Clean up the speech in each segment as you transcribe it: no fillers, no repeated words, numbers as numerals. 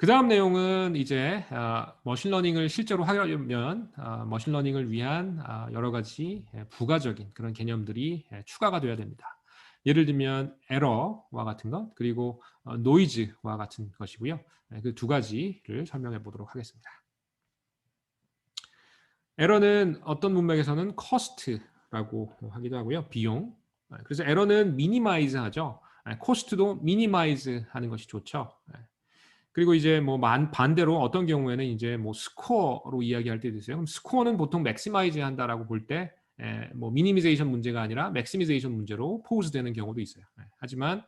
그 다음 내용은 이제 머신러닝을 실제로 하려면 머신러닝을 위한 여러 가지 부가적인 그런 개념들이 추가가 돼야 됩니다. 예를 들면 에러와 같은 것, 그리고 노이즈와 같은 것이고요. 그 두 가지를 설명해 보도록 하겠습니다. 에러는 어떤 문맥에서는 커스트라고 하기도 하고요. 비용. 그래서 에러는 미니마이즈 하죠. 코스트도 미니마이즈 하는 것이 좋죠. 그리고 이제 뭐 반대로 어떤 경우에는 이제 뭐 스코어로 이야기할 때도 있어요. 그럼 스코어는 보통 맥시마이즈 한다라고 볼 때 뭐 미니미제이션 문제가 아니라 맥시미제이션 문제로 포즈되는 경우도 있어요. 하지만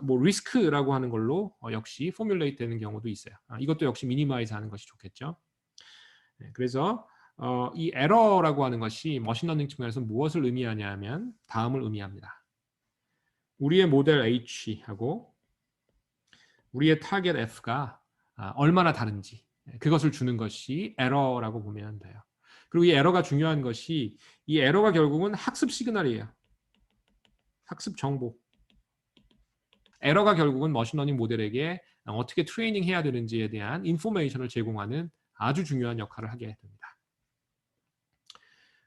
뭐 리스크라고 하는 걸로 역시 포뮬레이트 되는 경우도 있어요. 이것도 역시 미니마이즈 하는 것이 좋겠죠. 그래서 이 에러라고 하는 것이 머신러닝 측면에서 무엇을 의미하냐면 다음을 의미합니다. 우리의 모델 H하고 우리의 타겟 F가 얼마나 다른지 그것을 주는 것이 에러라고 보면 돼요. 그리고 이 에러가 중요한 것이 이 에러가 결국은 학습 시그널이에요. 학습 정보. 에러가 결국은 머신러닝 모델에게 어떻게 트레이닝 해야 되는지에 대한 인포메이션을 제공하는 아주 중요한 역할을 하게 됩니다.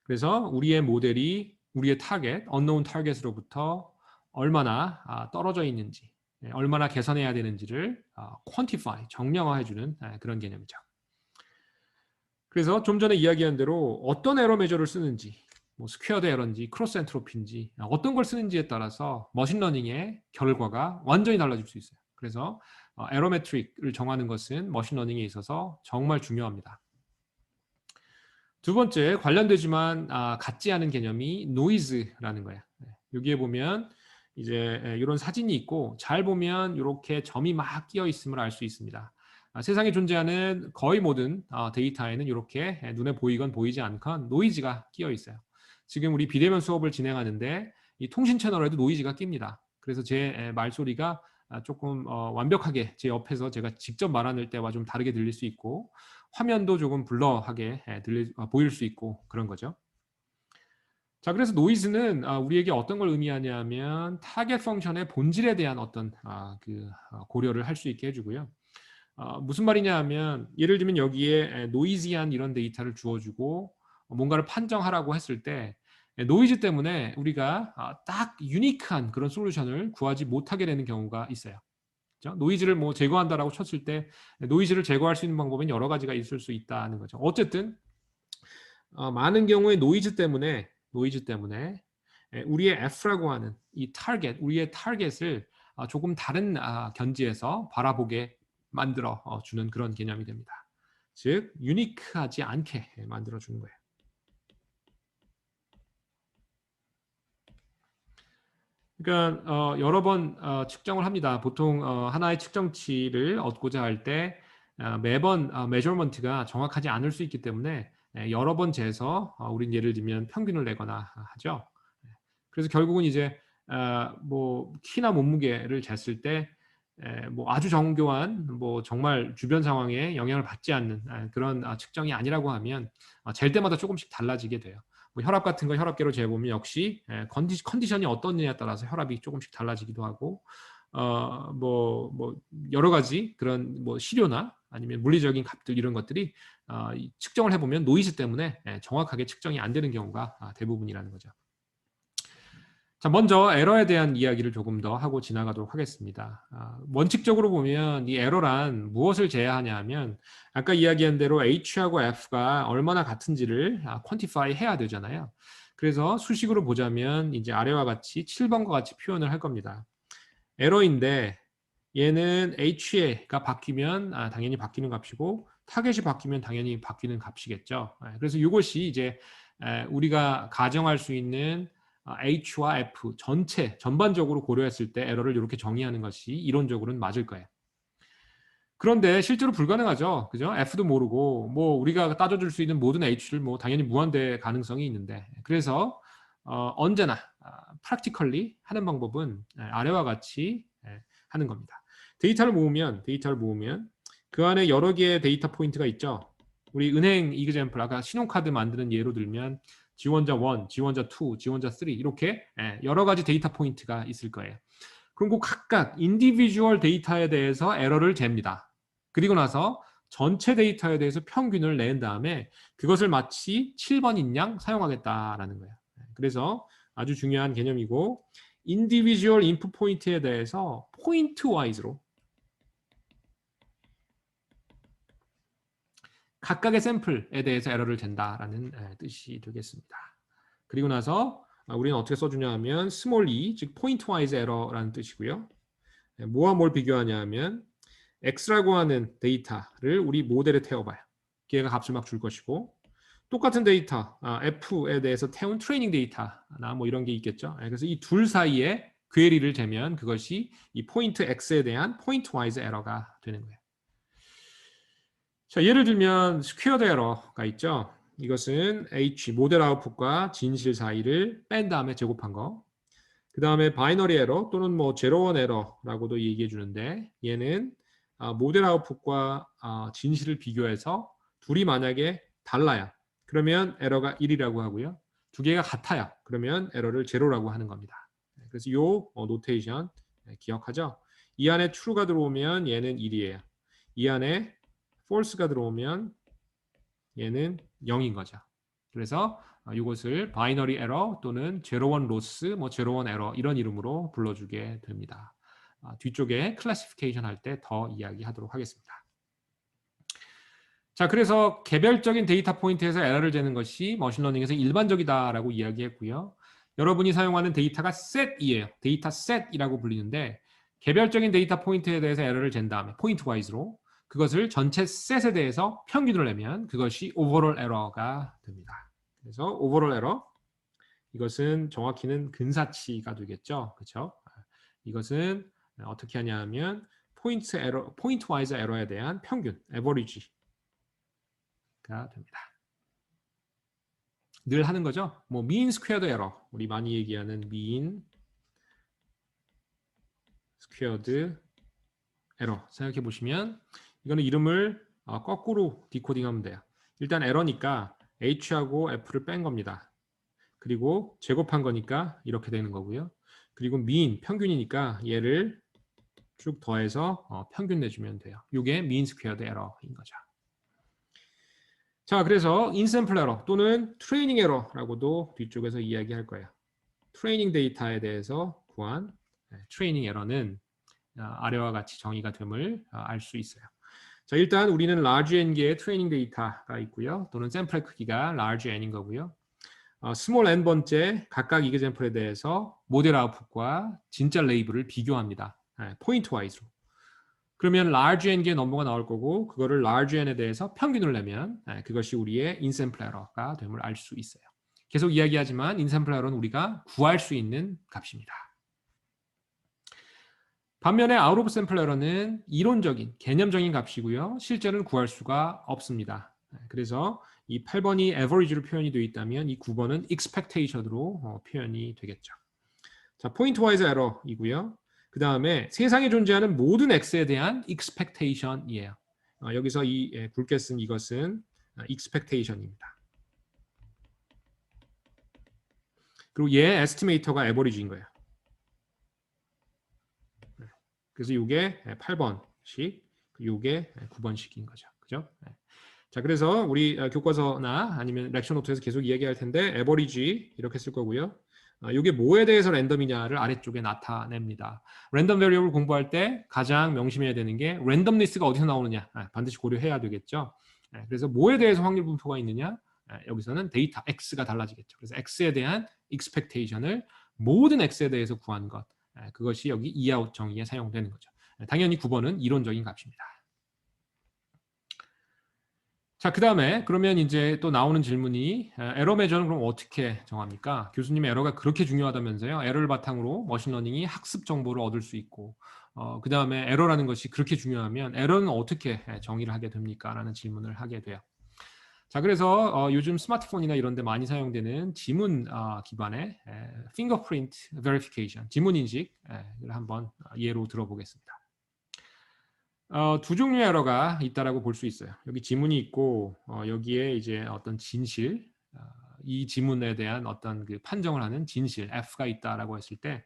그래서 우리의 모델이 우리의 타겟, 언노운 타겟으로부터 얼마나 떨어져 있는지, 얼마나 개선해야 되는지를 quantify, 정량화해주는 그런 개념이죠. 그래서 좀 전에 이야기한 대로 어떤 에러 메저를 쓰는지, 뭐 스퀘어드 에러인지 크로스 엔트로피인지 어떤 걸 쓰는지에 따라서 머신러닝의 결과가 완전히 달라질 수 있어요. 그래서 에러 매트릭을 정하는 것은 머신러닝에 있어서 정말 중요합니다. 두 번째 관련되지만 같지 않은 개념이 노이즈라는 거예요. 여기에 보면 이제 이런 사진이 있고 잘 보면 이렇게 점이 막 끼어 있음을 알 수 있습니다. 세상에 존재하는 거의 모든 데이터에는 이렇게 눈에 보이건 보이지 않건 노이즈가 끼어 있어요. 지금 우리 비대면 수업을 진행하는데 이 통신 채널에도 노이즈가 낍니다. 그래서 제 말소리가 조금 완벽하게 제 옆에서 제가 직접 말하는 때와 좀 다르게 들릴 수 있고 화면도 조금 블러하게 보일 수 있고 그런 거죠. 자, 그래서 노이즈는 우리에게 어떤 걸 의미하냐면 타겟 펑션의 본질에 대한 어떤 고려를 할 수 있게 해주고요. 무슨 말이냐 하면 예를 들면 여기에 노이지한 이런 데이터를 주어주고 뭔가를 판정하라고 했을 때 노이즈 때문에 우리가 딱 유니크한 그런 솔루션을 구하지 못하게 되는 경우가 있어요. 그렇죠? 노이즈를 뭐 제거한다라고 쳤을 때 노이즈를 제거할 수 있는 방법은 여러 가지가 있을 수 있다는 거죠. 어쨌든 많은 경우에 노이즈 때문에 우리의 F라고 하는 이 타겟, 우리의 타겟을 조금 다른 견지에서 바라보게 만들어 주는 그런 개념이 됩니다. 즉 유니크하지 않게 만들어 주는 거예요. 그러니까 여러 번 측정을 합니다. 보통 하나의 측정치를 얻고자 할 때 매번 메저먼트가 정확하지 않을 수 있기 때문에 여러 번 재서 우린 예를 들면 평균을 내거나 하죠. 그래서 결국은 이제 뭐 키나 몸무게를 쟀을 때 뭐 아주 정교한 뭐 정말 주변 상황에 영향을 받지 않는 그런 측정이 아니라고 하면 잴 때마다 조금씩 달라지게 돼요. 뭐 혈압 같은 거 혈압계로 재보면 역시 컨디션이 어떠냐에 따라서 혈압이 조금씩 달라지기도 하고 뭐 여러 가지 그런 뭐 시료나 아니면 물리적인 값들 이런 것들이 측정을 해보면 노이즈 때문에 정확하게 측정이 안 되는 경우가 대부분이라는 거죠. 자, 먼저 에러에 대한 이야기를 조금 더 하고 지나가도록 하겠습니다. 원칙적으로 보면 이 에러란 무엇을 제어하냐 하면 아까 이야기한 대로 H하고 F가 얼마나 같은지를 퀀티파이 해야 되잖아요. 그래서 수식으로 보자면 이제 아래와 같이 7번과 같이 표현을 할 겁니다. 에러인데 얘는 H가 바뀌면 당연히 바뀌는 값이고 타겟이 바뀌면 당연히 바뀌는 값이겠죠. 그래서 이것이 이제 우리가 가정할 수 있는 H와 F 전반적으로 고려했을 때 에러를 이렇게 정의하는 것이 이론적으로는 맞을 거예요. 그런데 실제로 불가능하죠. 그죠? F도 모르고 뭐 우리가 따져줄 수 있는 모든 H를 뭐 당연히 무한대 가능성이 있는데 그래서 언제나 practically 하는 방법은 아래와 같이 하는 겁니다. 데이터를 모으면 그 안에 여러 개의 데이터 포인트가 있죠. 우리 은행 이그젬플 아까 신용카드 만드는 예로 들면 지원자 1, 지원자 2, 지원자 3 이렇게 여러 가지 데이터 포인트가 있을 거예요. 그럼 그 각각 인디비주얼 데이터에 대해서 에러를 잽니다. 그리고 나서 전체 데이터에 대해서 평균을 낸 다음에 그것을 마치 7번인 양 사용하겠다라는 거예요. 그래서 아주 중요한 개념이고 individual input point에 대해서 포인트 와이즈로 각각의 샘플에 대해서 에러를 잰다라는 뜻이 되겠습니다. 그리고 나서 우리는 어떻게 써주냐 하면 small e, 즉 point wise error라는 뜻이고요. 뭐와 뭘 비교하냐 하면 x라고 하는 데이터를 우리 모델에 태워봐요. 걔가 값을 막 줄 것이고 똑같은 데이터 f에 대해서 태운 트레이닝 데이터나 뭐 이런 게 있겠죠. 그래서 이 둘 사이에 괴리를 재면 그것이 이 포인트 x에 대한 포인트 와이즈 에러가 되는 거예요. 자, 예를 들면 스퀘어드 에러가 있죠. 이것은 h 모델 아웃풋과 진실 사이를 뺀 다음에 제곱한 거. 그 다음에 바이너리 에러 또는 뭐 제로원 에러라고도 얘기해 주는데 얘는 모델 아웃풋과 진실을 비교해서 둘이 만약에 달라요. 그러면 에러가 1이라고 하고요. 두 개가 같아요. 그러면 에러를 제로라고 하는 겁니다. 그래서 요 노테이션 기억하죠? 이 안에 true가 들어오면 얘는 1이에요. 이 안에 false가 들어오면 얘는 0인 거죠. 그래서 이것을 바이너리 에러 또는 제로원 로스, 뭐 제로원 에러 이런 이름으로 불러주게 됩니다. 뒤쪽에 클래시피케이션 할 때 더 이야기하도록 하겠습니다. 자, 그래서 개별적인 데이터 포인트에서 에러를 재는 것이 머신러닝에서 일반적이다라고 이야기했고요. 여러분이 사용하는 데이터가 셋이에요. 데이터 셋이라고 불리는데 개별적인 데이터 포인트에 대해서 에러를 잰 다음에 포인트 와이즈로 그것을 전체 셋에 대해서 평균을 내면 그것이 오버롤 에러가 됩니다. 그래서 오버롤 에러 이것은 정확히는 근사치가 되겠죠. 그렇죠? 이것은 어떻게 하냐면 포인트 에러, 포인트 와이즈 에러에 대한 평균, 에버리지가 됩니다. 늘 하는 거죠. 뭐 mean squared error, 우리 많이 얘기하는 mean squared error 생각해 보시면 이거는 이름을 거꾸로 디코딩하면 돼요. 일단 에러니까 h하고 f를 뺀 겁니다. 그리고 제곱한 거니까 이렇게 되는 거고요. 그리고 mean 평균이니까 얘를 쭉 더해서 평균 내주면 돼요. 이게 mean squared error인 거죠. 자, 그래서 인샘플 에러 또는 트레이닝 에러라고도 뒤쪽에서 이야기할 거예요. 트레이닝 데이터에 대해서 구한 트레이닝 에러는 아래와 같이 정의가 됨을 알 수 있어요. 자, 일단 우리는 large n개의 트레이닝 데이터가 있고요. 또는 샘플의 크기가 large n인 거고요. small n 번째 각각 이그샘플에 대해서 모델 아웃풋과 진짜 레이블을 비교합니다. 포인트 와이즈로. 그러면 large n개의 넘버가 나올 거고 그거를 large n에 대해서 평균을 내면 그것이 우리의 인샘플 에러가 됨을 알 수 있어요. 계속 이야기하지만 인샘플 에러는 우리가 구할 수 있는 값입니다. 반면에 out of sample error는 이론적인 개념적인 값이고요. 실제로는 구할 수가 없습니다. 그래서 이 8번이 average로 표현이 되어 있다면 이 9번은 expectation으로 표현이 되겠죠. 자, point wise error이고요. 그 다음에 세상에 존재하는 모든 x에 대한 expectation이에요. 여기서 이 굵게 쓴 이것은 expectation입니다. 그리고 얘 estimator가 average인 거예요. 그래서 이게 8번씩, 이게 9번씩인 거죠. 그죠? 자, 그래서 우리 교과서나 아니면 렉처 노트에서 계속 이야기할 텐데 에버리지 이렇게 쓸 거고요. 이게 뭐에 대해서 랜덤이냐를 아래쪽에 나타냅니다. 랜덤 베리어블 공부할 때 가장 명심해야 되는 게 랜덤리스가 어디서 나오느냐 반드시 고려해야 되겠죠. 그래서 뭐에 대해서 확률 분포가 있느냐 여기서는 데이터 X가 달라지겠죠. 그래서 X에 대한 expectation을 모든 X에 대해서 구한 것 그것이 여기 이아웃 정의에 사용되는 거죠. 당연히 9번은 이론적인 값입니다. 자, 그 다음에 그러면 이제 또 나오는 질문이 에러 매저는 그럼 어떻게 정합니까? 교수님 에러가 그렇게 중요하다면서요. 에러를 바탕으로 머신러닝이 학습 정보를 얻을 수 있고 그 다음에 에러라는 것이 그렇게 중요하면 에러는 어떻게 정의를 하게 됩니까? 라는 질문을 하게 돼요. 자, 그래서 요즘 스마트폰이나 이런 데 많이 사용되는 지문 기반의 fingerprint verification, 지문 인식을 한번 예로 들어보겠습니다. 두 종류의 에러가 있다라고 볼 수 있어요. 여기 지문이 있고 여기에 이제 어떤 진실, 이 지문에 대한 어떤 그 판정을 하는 진실 F가 있다라고 했을 때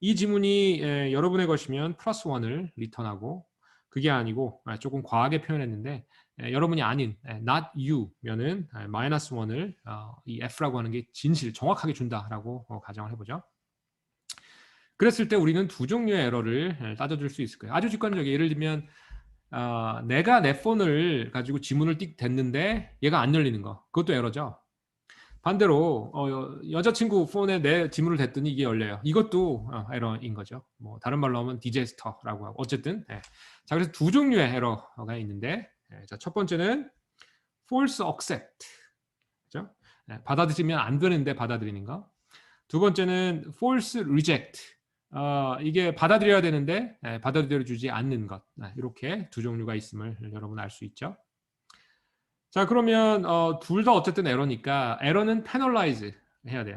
이 지문이 여러분의 것이면 플러스 1을 리턴하고 그게 아니고 조금 과하게 표현했는데 여러분이 아닌 not you면은 마이너스 1을 이 f라고 하는 게 진실 정확하게 준다라고 가정을 해보죠. 그랬을 때 우리는 두 종류의 에러를 따져줄 수 있을 거예요. 아주 직관적이에요. 예를 들면 내가 내 폰을 가지고 지문을 띡 댔는데 얘가 안 열리는 거. 그것도 에러죠. 반대로 여자친구 폰에 내 지문을 댔더니 이게 열려요. 이것도 에러인 거죠. 뭐 다른 말로 하면 디제스터라고 하고 어쨌든 자 그래서 두 종류의 에러가 있는데 자, 첫 번째는 false accept 그죠? 받아들이면 안 되는데 받아들이는 거. 두 번째는 false reject 이게 받아들여야 되는데 받아들여주지 않는 것. 이렇게 두 종류가 있음을 여러분 알 수 있죠. 자 그러면 둘 다 어쨌든 에러니까 에러는 패널라이즈 해야 돼요.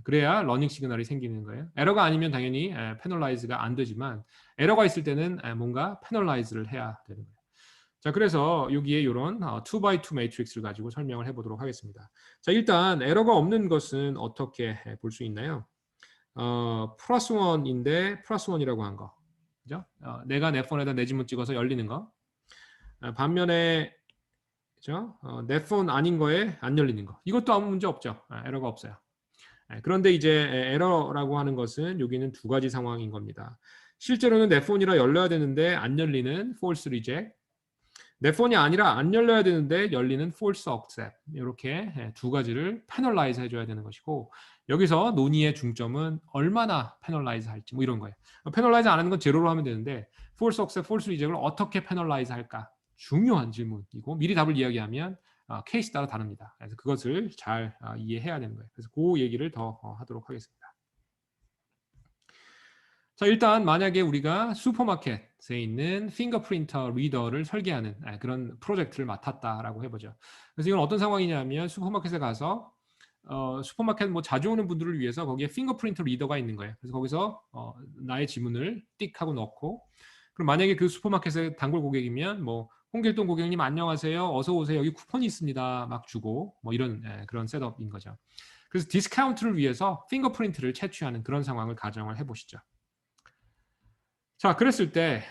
그래야 러닝 시그널이 생기는 거예요. 에러가 아니면 당연히 패널라이즈가 안 되지만 에러가 있을 때는 뭔가 패널라이즈를 해야 되는 거예요. 자 그래서 여기에 이런 2x2 매트릭스를 가지고 설명을 해보도록 하겠습니다. 자 일단 에러가 없는 것은 어떻게 볼 수 있나요? 플러스 1인데 플러스 1이라고 한 거. 그죠? 내가 내 폰에다 내 지문 찍어서 열리는 거. 반면에 그죠? 내 폰 아닌 거에 안 열리는 거. 이것도 아무 문제 없죠. 에러가 없어요. 그런데 이제 에러라고 하는 것은 여기는 두 가지 상황인 겁니다. 실제로는 내 폰이라 열려야 되는데 안 열리는 false reject. 내 폰이 아니라 안 열려야 되는데 열리는 false accept. 이렇게 두 가지를 패널라이즈 해줘야 되는 것이고 여기서 논의의 중점은 얼마나 패널라이즈 할지 뭐 이런 거예요. 패널라이즈 안 하는 건 제로로 하면 되는데 false accept, false reject을 어떻게 패널라이즈 할까? 중요한 질문이고 미리 답을 이야기하면 케이스 따라 다릅니다. 그래서 그것을 잘 이해해야 되는 거예요. 그래서 그 얘기를 더 하도록 하겠습니다. 자 일단 만약에 우리가 슈퍼마켓에 있는 핑거프린터 리더를 설계하는 그런 프로젝트를 맡았다라고 해보죠. 그래서 이건 어떤 상황이냐면 슈퍼마켓에 가서 슈퍼마켓 뭐 자주 오는 분들을 위해서 거기에 핑거프린터 리더가 있는 거예요. 그래서 거기서 나의 지문을 띡 하고 넣고 그럼 만약에 그 슈퍼마켓의 단골 고객이면 뭐 홍길동 고객님 안녕하세요. 어서 오세요. 여기 쿠폰이 있습니다. 막 주고 뭐 이런 그런 셋업인 거죠. 그래서 디스카운트를 위해서 핑거프린트를 채취하는 그런 상황을 가정을 해보시죠. 자, 그랬을 때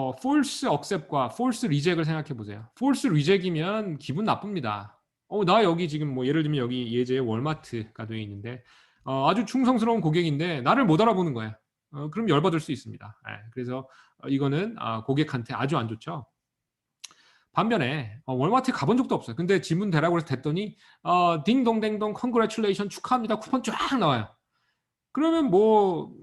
false accept과 false reject을 생각해 보세요. false reject이면 기분 나쁩니다. 나 여기 지금 뭐 예를 들면 여기 예제에 월마트가 되어 있는데 아주 충성스러운 고객인데 나를 못 알아보는 거예요. 그럼 열받을 수 있습니다. 그래서 이거는 고객한테 아주 안 좋죠. 반면에 월마트에 가본 적도 없어요. 근데 지문 대라고 해서 됐더니 딩동댕동 컨그레츄레이션 축하합니다. 쿠폰 쫙 나와요. 그러면 뭐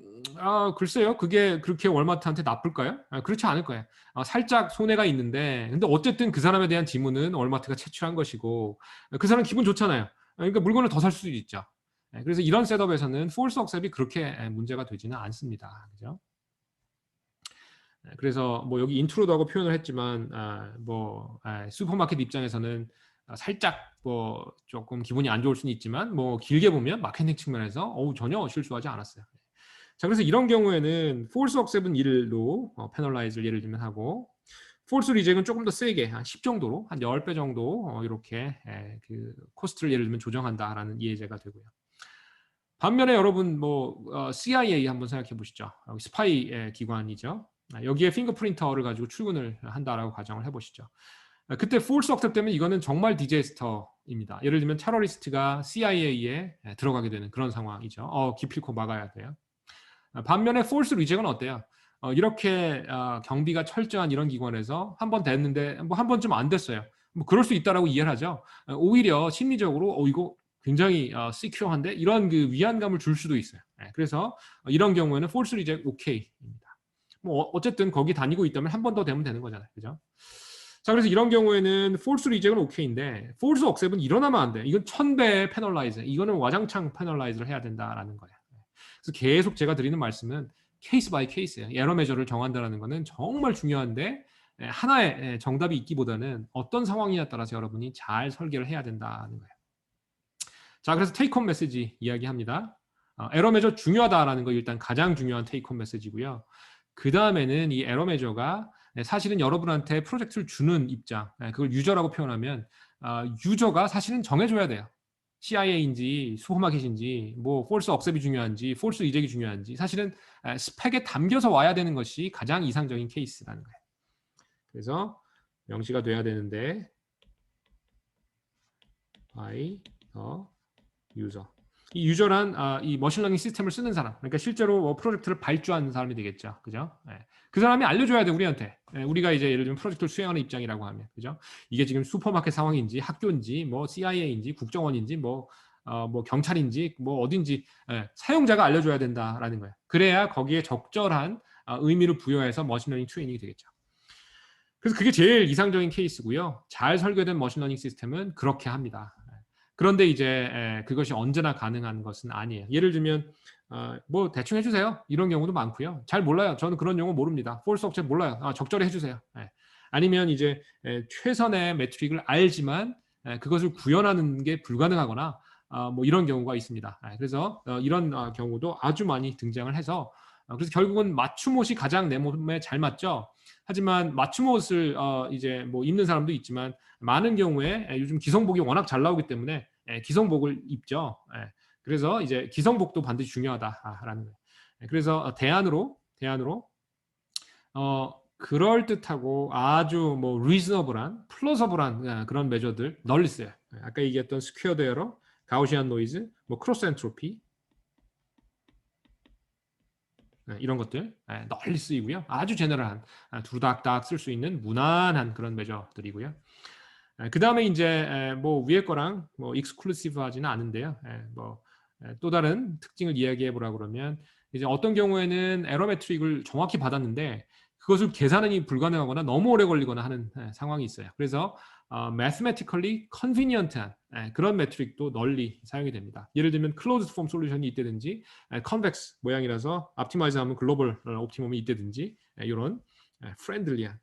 글쎄요. 그게 그렇게 월마트한테 나쁠까요? 그렇지 않을 거예요. 살짝 손해가 있는데 근데 어쨌든 그 사람에 대한 지문은 월마트가 채취한 것이고 그 사람 기분 좋잖아요. 그러니까 물건을 더 살 수도 있죠. 그래서 이런 셋업에서는 false accept이 그렇게 문제가 되지는 않습니다. 그죠? 그래서 뭐 여기 인트로도 하고 표현을 했지만 슈퍼마켓 입장에서는 살짝 뭐 조금 기분이 안 좋을 수는 있지만 뭐 길게 보면 마케팅 측면에서 전혀 실수하지 않았어요. 자 그래서 이런 경우에는 false accept은 1로 패널라이즈를 예를 들면 하고 false reject은 조금 더 세게 한 10 정도로 한 10배 정도 이렇게 그 코스트를 예를 들면 조정한다라는 예제가 되고요. 반면에 여러분 뭐 CIA 한번 생각해 보시죠. 스파이 기관이죠. 여기에 핑거프린터를 가지고 출근을 한다라고 가정을 해보시죠. 그때 false accept 때문에 이거는 정말 디제스터입니다. 예를 들면 테러리스트가 CIA에 들어가게 되는 그런 상황이죠. 기필코 막아야 돼요. 반면에 false reject은 어때요? 이렇게 경비가 철저한 이런 기관에서 한 번 됐는데 뭐 한 번쯤 안 됐어요. 뭐 그럴 수 있다라고 이해를 하죠. 오히려 심리적으로 이거 굉장히 시큐어한데 이런 그 위안감을 줄 수도 있어요. 그래서 이런 경우에는 false reject 오케이입니다. 뭐 어쨌든 거기 다니고 있다면 한 번 더 되면 되는 거잖아요. 그죠? 자, 그래서 이런 경우에는 false reject은 오케이인데 false accept은 일어나면 안 돼. 이건 1000배의 패널라이즈. 이거는 와장창 패널라이즈를 해야 된다라는 거예요. 그래서 계속 제가 드리는 말씀은 케이스 바이 케이스예요. 에러 메저를 정한다는 것은 정말 중요한데 하나의 정답이 있기보다는 어떤 상황이냐에 따라서 여러분이 잘 설계를 해야 된다는 거예요. 자, 그래서 테이크홈 메시지 이야기합니다. 에러 메저 중요하다라는 거 일단 가장 중요한 테이크홈 메시지고요. 그 다음에는 이 에러 메저가 사실은 여러분한테 프로젝트를 주는 입장, 그걸 유저라고 표현하면 유저가 사실은 정해줘야 돼요. CIA인지 슈퍼마켓인지 뭐 폴스 억셉이 중요한지 폴스 이젝이 중요한지 사실은 스펙에 담겨서 와야 되는 것이 가장 이상적인 케이스라는 거예요. 그래서 명시가 돼야 되는데 by the user. 이 유저란 이 머신러닝 시스템을 쓰는 사람, 그러니까 실제로 뭐 프로젝트를 발주하는 사람이 되겠죠, 그죠? 예. 그 사람이 알려줘야 돼 우리한테. 예, 우리가 이제 예를 들면 프로젝트를 수행하는 입장이라고 하면, 그죠? 이게 지금 슈퍼마켓 상황인지, 학교인지, 뭐 CIA인지, 국정원인지, 뭐 경찰인지, 뭐 어딘지 예, 사용자가 알려줘야 된다라는 거예요. 그래야 거기에 적절한 의미를 부여해서 머신러닝 트레이닝이 되겠죠. 그래서 그게 제일 이상적인 케이스고요. 잘 설계된 머신러닝 시스템은 그렇게 합니다. 그런데 이제 그것이 언제나 가능한 것은 아니에요. 예를 들면 뭐 대충 해주세요. 이런 경우도 많고요. 잘 몰라요. 저는 그런 용어 모릅니다. 폴스 옵젝트 몰라요. 적절히 해주세요. 아니면 이제 최선의 매트릭을 알지만 그것을 구현하는 게 불가능하거나 뭐 이런 경우가 있습니다. 그래서 이런 경우도 아주 많이 등장을 해서 그래서 결국은 맞춤옷이 가장 내 몸에 잘 맞죠. 하지만 맞춤옷을 이제 뭐 입는 사람도 있지만 많은 경우에 요즘 기성복이 워낙 잘 나오기 때문에 기성복을 입죠. 그래서 이제 기성복도 반드시 중요하다라는 거예요. 그래서 대안으로 그럴 듯하고 아주 뭐 리즈너블한, 플로서블한 그런 메저들 널리 써요. 아까 얘기했던 스퀘어드 에러, 가우시안 노이즈, 뭐 크로스 엔트로피 이런 것들 널리 쓰이고요. 아주 제너럴한 두닥닥 쓸 수 있는 무난한 그런 메저들이고요. 그 다음에 이제 뭐 위에 거랑 뭐 익스클루시브하지는 않은데요. 뭐 또 다른 특징을 이야기해 보라 그러면 이제 어떤 경우에는 에러 매트릭을 정확히 받았는데 그것을 계산이 불가능하거나 너무 오래 걸리거나 하는 상황이 있어요. 그래서 mathematically convenient한 그런 매트릭도 널리 사용이 됩니다. 예를 들면 closed form 솔루션이 있다든지 convex 모양이라서 optimize하면 글로벌 옵티멈이 있다든지 이런 friendly한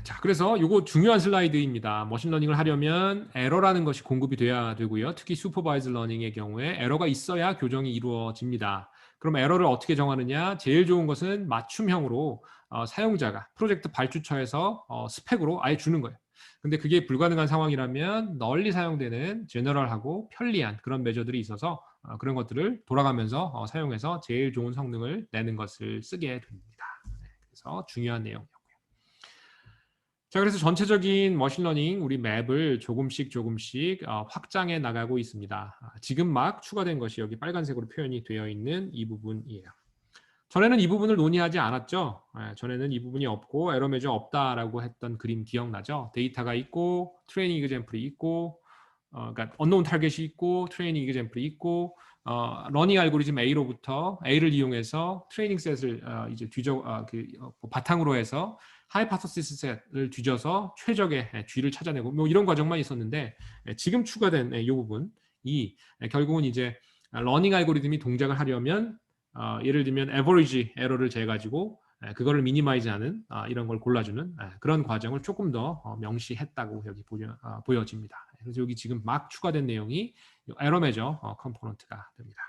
자, 그래서 이거 중요한 슬라이드입니다. 머신러닝을 하려면 에러라는 것이 공급이 돼야 되고요. 특히 슈퍼바이즈 러닝의 경우에 에러가 있어야 교정이 이루어집니다. 그럼 에러를 어떻게 정하느냐? 제일 좋은 것은 맞춤형으로 사용자가 프로젝트 발주처에서 스펙으로 아예 주는 거예요. 근데 그게 불가능한 상황이라면 널리 사용되는 제너럴하고 편리한 그런 메저들이 있어서 그런 것들을 돌아가면서 사용해서 제일 좋은 성능을 내는 것을 쓰게 됩니다. 그래서 중요한 내용이요. 자, 그래서 전체적인 머신러닝 우리 맵을 조금씩 확장해 나가고 있습니다. 지금 막 추가된 것이 여기 빨간색으로 표현이 되어 있는 이 부분이에요. 전에는 이 부분을 논의하지 않았죠. 전에는 이 부분이 없고 에러 매저 없다라고 했던 그림 기억나죠? 데이터가 있고 트레이닝 이그젬플이 있고 그러니까 언노운 타겟이 있고 트레이닝 이그젬플이 있고 러닝 알고리즘 A로부터 A를 이용해서 트레이닝 셋을 이제 바탕으로 해서 하이파토시스 셋을 뒤져서 최적의 G를 찾아내고 뭐 이런 과정만 있었는데 지금 추가된 이 부분이 결국은 이제 러닝 알고리즘이 동작을 하려면 예를 들면 에버리지 에러를 재가지고 그거를 미니마이즈하는 이런 걸 골라주는 그런 과정을 조금 더 명시했다고 여기 보여집니다. 그래서 여기 지금 막 추가된 내용이 에러 매저 컴포넌트가 됩니다.